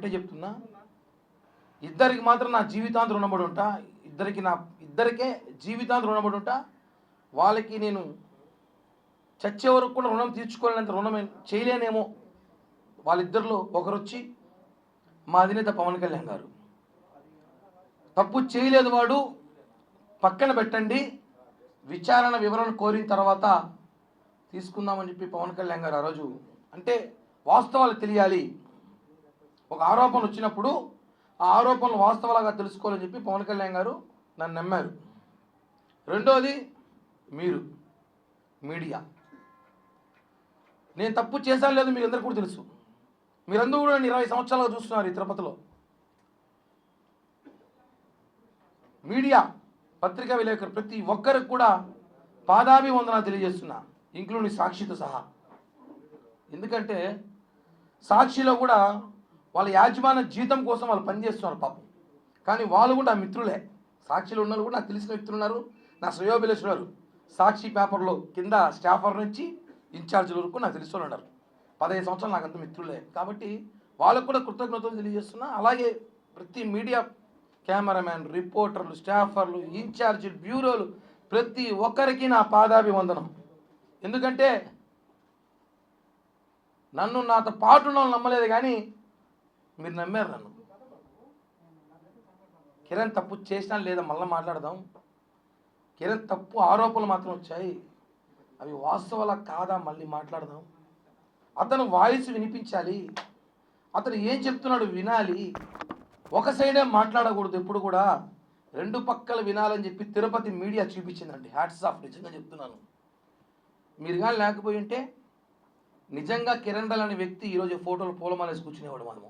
ఒకటే చెప్తున్నా, ఇద్దరికి మాత్రం నా జీవితాంతం రుణపడి ఉంటా. ఇద్దరికే జీవితాంతం రుణపడి ఉంటా. వాళ్ళకి నేను చచ్చే వరకు కూడా రుణం తీర్చుకోలేనంత రుణం చేయలేనేమో. వాళ్ళిద్దరిలో ఒకరొచ్చి మా అధినేత పవన్ కళ్యాణ్ గారు. తప్పు చేయలేదు వాడు, పక్కన పెట్టండి, విచారణ వివరణ కోరిన తర్వాత తీసుకుందామని చెప్పి పవన్ కళ్యాణ్ గారు ఆ రోజు, అంటే వాస్తవాలు తెలియాలి, ఒక ఆరోపణ వచ్చినప్పుడు ఆ ఆరోపణలు వాస్తవాలుగా తెలుసుకోవాలని చెప్పి పవన్ కళ్యాణ్ గారు నన్ను నమ్మారు. రెండోది మీరు మీడియా. నేను తప్పు చేశాను లేదు మీకు అందరికీ కూడా తెలుసు. మీరందరూ కూడా 20 సంవత్సరాలుగా చూస్తున్నారు ఈ తిరుపతిలో. మీడియా, పత్రికా విలేకరు ప్రతి ఒక్కరికి కూడా పాదాభివందనాలు తెలియజేస్తున్నా, ఇంక్లూడింగ్ సాక్షితో సహా. ఎందుకంటే సాక్షిలో కూడా వాళ్ళ యాజమాన్య జీతం కోసం వాళ్ళు పనిచేస్తున్నారు పాపం. కానీ వాళ్ళు కూడా నా మిత్రులే. సాక్షిలో ఉన్నారు కూడా నాకు తెలిసిన మిత్రులు ఉన్నారు, నా శ్రేయోభిలాషులు. సాక్షి పేపర్లో కింద స్టాఫర్ నుంచి ఇన్ఛార్జీల వరకు నాకు తెలిసిన వాళ్ళు ఉన్నారు. 15 సంవత్సరాలు నాకు అంత మిత్రులే. కాబట్టి వాళ్ళకు కూడా కృతజ్ఞతలు తెలియజేస్తున్నా. అలాగే ప్రతి మీడియా కెమెరామ్యాన్, రిపోర్టర్లు, స్టాఫర్లు, ఇన్ఛార్జీలు, బ్యూరోలు ప్రతి ఒక్కరికి నా పాదాభివందనం. ఎందుకంటే నన్ను నాతో పాటు ఉన్న వాళ్ళు నమ్మలేదు, కానీ మీరు నమ్మారు నన్ను. కిరణ్ తప్పు చేసినా లేదా మళ్ళీ మాట్లాడదాం. కిరణ్ తప్పు ఆరోపణలు మాత్రం వచ్చాయి, అవి వాస్తవాలా కాదా మళ్ళీ మాట్లాడదాం. అతను వాయిస్ వినిపించాలి, అతను ఏం చెప్తున్నాడు వినాలి. ఒక సైడే మాట్లాడకూడదు ఎప్పుడు కూడా, రెండు పక్కలు వినాలని చెప్పి తిరుపతి మీడియా చూపించిందండి. హ్యాట్స్ ఆఫ్, నిజంగా చెప్తున్నాను. మీరు కానీ లేకపోయి ఉంటే నిజంగా కిరణ్ రాయల్ అనే వ్యక్తి ఈరోజు ఫోటోలు పూలమాలేసి కూర్చునేవాడు. మనము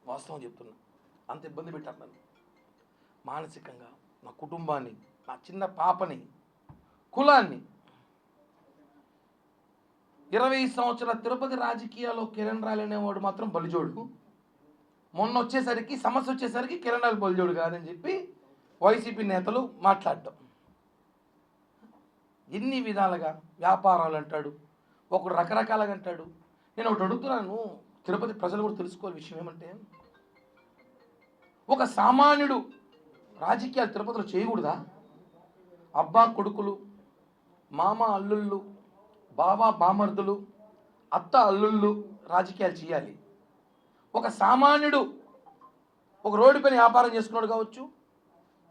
వాస్తవం చెప్తున్నా. అంత ఇబ్బంది పెట్టారు నన్ను మానసికంగా, నా కుటుంబాన్ని, నా చిన్న పాపని, కులాన్ని. 20 సంవత్సరాల తిరుపతి రాజకీయాల్లో కిరణ్ రాయల్ అనేవాడు మాత్రం బలిజోడు. మొన్న వచ్చేసరికి సమస్య వచ్చేసరికి కిరణ్ రాయల్ బలిజోడు కాదని చెప్పి వైసీపీ నేతలు మాట్లాడటం. ఎన్ని విధాలుగా వ్యాపారాలు అంటాడు, ఒకడు రకరకాలుగా అంటాడు. నేను ఒకటి అడుగుతున్నాను, తిరుపతి ప్రజలు కూడా తెలుసుకోవాలి విషయం ఏమంటే, ఒక సామాన్యుడు రాజకీయాలు తిరుపతిలో చేయకూడదా? అబ్బా కొడుకులు, మామ అల్లుళ్ళు, బావ బామర్దులు, అత్త అల్లుళ్ళు రాజకీయాలు చేయాలి. ఒక సామాన్యుడు ఒక రోడ్డు పైన వ్యాపారం చేసుకున్నాడు కావచ్చు,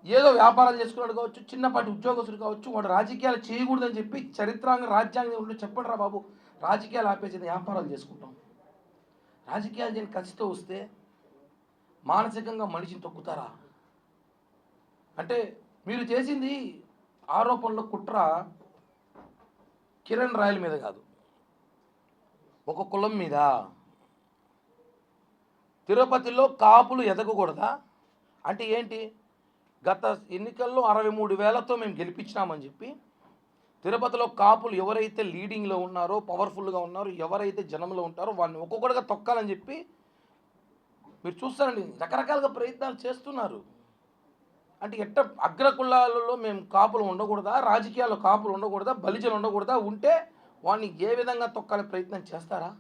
ఏదో వ్యాపారాలు చేసుకున్నాడు కావచ్చు, చిన్నపాటి ఉద్యోగస్తుడు కావచ్చు, వాడు రాజకీయాలు చేయకూడదని చెప్పి రాజ్యాంగం ఉంటే చెప్పండి రా బాబు, రాజకీయాలు ఆపేసేది వ్యాపారాలు చేసుకుంటాం. రాజకీయాలు చేయని ఖచ్చితంగా వస్తే మానసికంగా మనిషిని తొక్కుతారా? అంటే మీరు చేసింది ఆరోపణలో కుట్ర కిరణ్ రాయల్ మీద కాదు, ఒక కులం మీద. తిరుపతిలో కాపులు ఎదగకూడదా? అంటే ఏంటి? గత ఎన్నికల్లో 63,000తో మేము గెలిపించినామని చెప్పి తిరుపతిలో కాపులు ఎవరైతే లీడింగ్లో ఉన్నారో, పవర్ఫుల్గా ఉన్నారో, ఎవరైతే జనంలో ఉంటారో వాళ్ళని ఒక్కొక్కటిగా తొక్కాలని చెప్పి మీరు చూస్తారండి, రకరకాలుగా ప్రయత్నాలు చేస్తున్నారు. అంటే ఎట్ట అగ్రకులాలలో మేము కాపులు ఉండకూడదా, రాజకీయాల్లో కాపులు ఉండకూడదా, బలిజలు ఉండకూడదా, ఉంటే వాడిని ఏ విధంగా తొక్కాలి ప్రయత్నం చేస్తారా?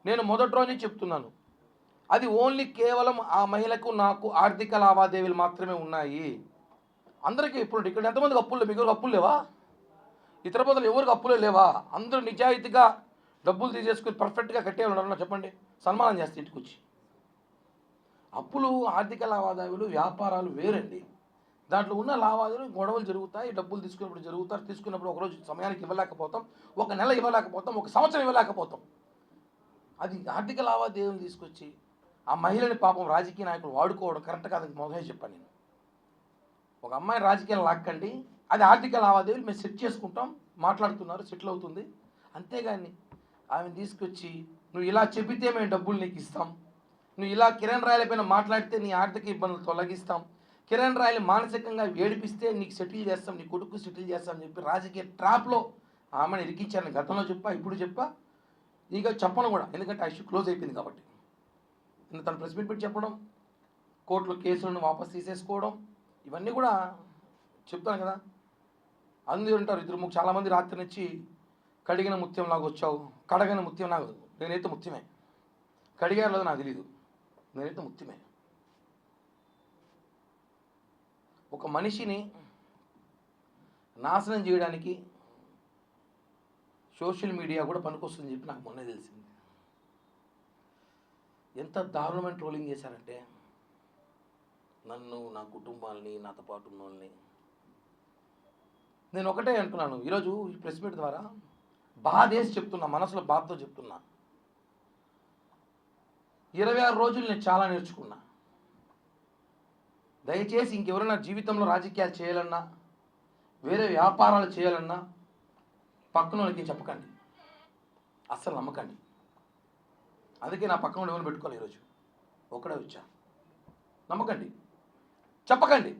నేను మొదటి రోజు చెప్తున్నాను, అది ఓన్లీ కేవలం ఆ మహిళకు నాకు ఆర్థిక లావాదేవీలు మాత్రమే ఉన్నాయి. అందరికీ ఇప్పుడు ఇక్కడ ఎంతమందికి అప్పులు, మీకు అప్పులు లేవా? ఈ తిరుపతిలో ఎవరికి అప్పులే లేవా? అందరూ నిజాయితీగా డబ్బులు తీసేసుకుని పర్ఫెక్ట్గా కట్టేవాళ్ళు చెప్పండి, సన్మానం చేస్తే ఇంటికి వచ్చి. అప్పులు, ఆర్థిక లావాదేవీలు, వ్యాపారాలు వేరండి. దాంట్లో ఉన్న లావాదేవీలు, గొడవలు జరుగుతాయి, డబ్బులు తీసుకున్నప్పుడు జరుగుతారు. తీసుకున్నప్పుడు ఒకరోజు సమయానికి ఇవ్వలేకపోతాం, ఒక నెల ఇవ్వలేకపోతాం, ఒక సంవత్సరం ఇవ్వలేకపోతాం. అది ఆర్థిక లావాదేవీలు తీసుకొచ్చి ఆ మహిళని పాపం రాజకీయ నాయకులు వాడుకోవడం కరెక్ట్ కాదని మొదలై చెప్పాను నేను. ఒక అమ్మాయిని రాజకీయాలు లాక్కండి, అది ఆర్థిక లావాదేవీలు మేము సెట్ చేసుకుంటాం, మాట్లాడుతున్నారు, సెటిల్ అవుతుంది. అంతేగాని ఆమెను తీసుకొచ్చి నువ్వు ఇలా చెబితే మేము డబ్బులు నీకు ఇస్తాం, నువ్వు ఇలా కిరణ్ రాయల్ పైన మాట్లాడితే నీ ఆర్థిక ఇబ్బందులు తొలగిస్తాం, కిరణ్ రాయల్ మానసికంగా ఏడిపిస్తే నీకు సెటిల్ చేస్తాం, నీ కొడుకు సెటిల్ చేస్తాం అని చెప్పి రాజకీయ ట్రాప్లో ఆమెను ఇరికించాను. గతంలో చెప్పా, ఇప్పుడు చెప్పా, ఇక చెప్పను కూడా, ఎందుకంటే ఆ ఇష్యూ క్లోజ్ అయిపోయింది కాబట్టి. తను ప్రెస్ మీట్ పెట్టి చెప్పడం, కోర్టులో కేసులను వాపసు తీసేసుకోవడం, ఇవన్నీ కూడా చెప్తాను కదా. అందరూ ఉంటారు, ఇద్దరు చాలామంది రాత్రి నుంచి కడిగిన ముత్యం లాగా వచ్చావు, కడగని ముత్యం నాకు, నేనైతే ముత్యమే, కడిగారు లేదో నాకు తెలీదు. నేనైతే ముత్యమే. ఒక మనిషిని నాశనం చేయడానికి సోషల్ మీడియా కూడా పనికొస్తుందని చెప్పి నాకు మొన్నే తెలిసింది. ఎంత దారుణమైన ట్రోలింగ్ చేశారంటే నన్ను, నా కుటుంబాన్ని, నాతో పాటు ఉన్న వాళ్ళని. నేను ఒకటే అంటున్నాను ఈరోజు ఈ ప్రెస్ మీట్ ద్వారా, బాధేసి చెప్తున్నా, మనసులో బాధతో చెప్తున్నా. 26 రోజులు నేను చాలా నేర్చుకున్నా. దయచేసి ఇంకెవరైనా జీవితంలో రాజకీయాలు చేయాలన్నా, వేరే వ్యాపారాలు చేయాలన్నా పక్కన వాళ్ళకి చెప్పకండి, అస్సలు నమ్మకండి. అందుకే నా పక్కన ఎవరు పెట్టుకోవాలి. ఈరోజు ఒకడే వచ్చా. నమ్మకండి, చెప్పకండి,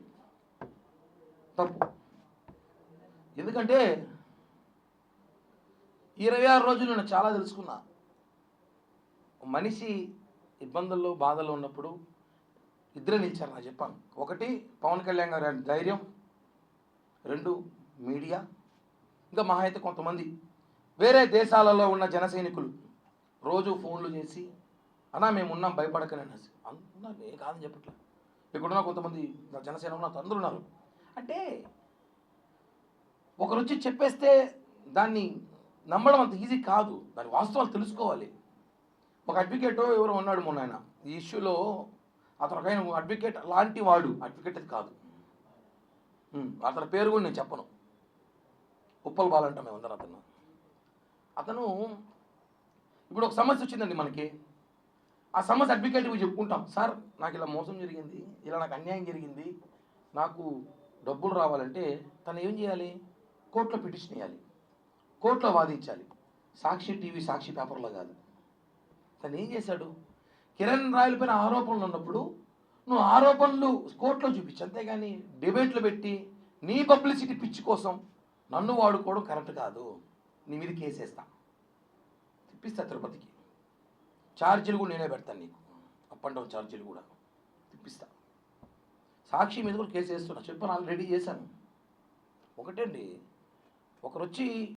తప్పు. ఎందుకంటే 26 రోజులు నేను చాలా తెలుసుకున్నా. మనిషి ఇబ్బందుల్లో, బాధల్లో ఉన్నప్పుడు ఇద్దరే నిలిచారు. నాకు చెప్పాను. ఒకటి పవన్ కళ్యాణ్ గారి ధైర్యం, 2 మీడియా, ఇంకా మహా అయితే కొంతమంది వేరే దేశాలలో ఉన్న జన సైనికులు రోజు ఫోన్లు చేసి అన్నా మేము ఉన్నాం భయపడకనే అనేసి అంటున్నారు. నేను కాదని చెప్పట్లేదు. ఇక్కడున్న కొంతమంది జనసేన ఉన్న అందరూ ఉన్నారు. అంటే ఒకరు వచ్చి చెప్పేస్తే దాన్ని నమ్మడం అంత ఈజీ కాదు. దాని వాస్తవాలు తెలుసుకోవాలి. ఒక అడ్వకేటో ఎవరో ఉన్నాడు మొన్న, ఆయన ఈ ఇష్యూలో అతను ఒక ఆయన అడ్వకేట్ లాంటి వాడు, అడ్వకేట్ అది కాదు, అతని పేరు కూడా నేను చెప్పను, ఉప్పల్ బాలంటాం మేమందరం. అతను ఇప్పుడు ఒక సమస్య వచ్చిందండి మనకి. ఆ సమస్య అడ్వకేట్కి చెప్పుకుంటాం, సార్ నాకు ఇలా మోసం జరిగింది, ఇలా నాకు అన్యాయం జరిగింది, నాకు డబ్బులు రావాలంటే తను ఏం చేయాలి? కోర్టులో పిటిషన్ వేయాలి, కోర్టులో వాదించాలి. సాక్షి టీవీ, సాక్షి పేపర్లో కాదు. తను ఏం చేశాడు? కిరణ్ రాయల పైన ఆరోపణలు ఉన్నప్పుడు నువ్వు ఆరోపణలు కోర్టులో చూపించు, అంతేగాని డిబేట్లు పెట్టి నీ పబ్లిసిటీ పిచ్చి కోసం నన్ను వాడుకోవడం కరెక్ట్ కాదు. నీ మీద కేసేస్తా, తిప్పిస్తా తిరుపతికి. ఛార్జీలు కూడా నేనే పెడతాను నీకు, అప్ అండ్ డౌన్ ఛార్జీలు కూడా తిప్పిస్తా. సాక్షి మీద కూడా కేసు వేస్తున్నా, చెప్పాను, ఆల్రెడీ చేశాను. ఒకటండి, ఒకరు వచ్చి